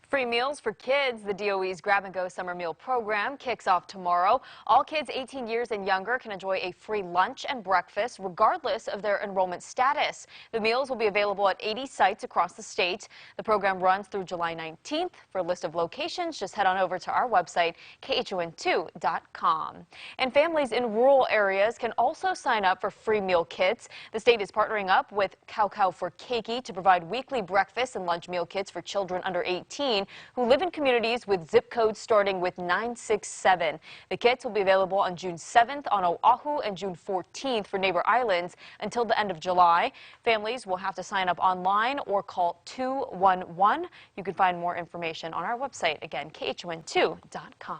Free meals for kids. The DOE's Grab and Go Summer Meal Program kicks off tomorrow. All kids 18 years and younger can enjoy a free lunch and breakfast regardless of their enrollment status. The meals will be available at 80 sites across the state. The program runs through July 19th. For a list of locations, just head on over to our website, khon2.com. And families in rural areas can also sign up for free meal kits. The state is partnering up with Cow Cow for Keiki to provide weekly breakfast and lunch meal kits for children under 18 who live in communities with zip codes starting with 967. The kits will be available on June 7th on Oahu and June 14th for neighbor islands until the end of July. Families will have to sign up online or call 211. You can find more information on our website, again, khon2.com.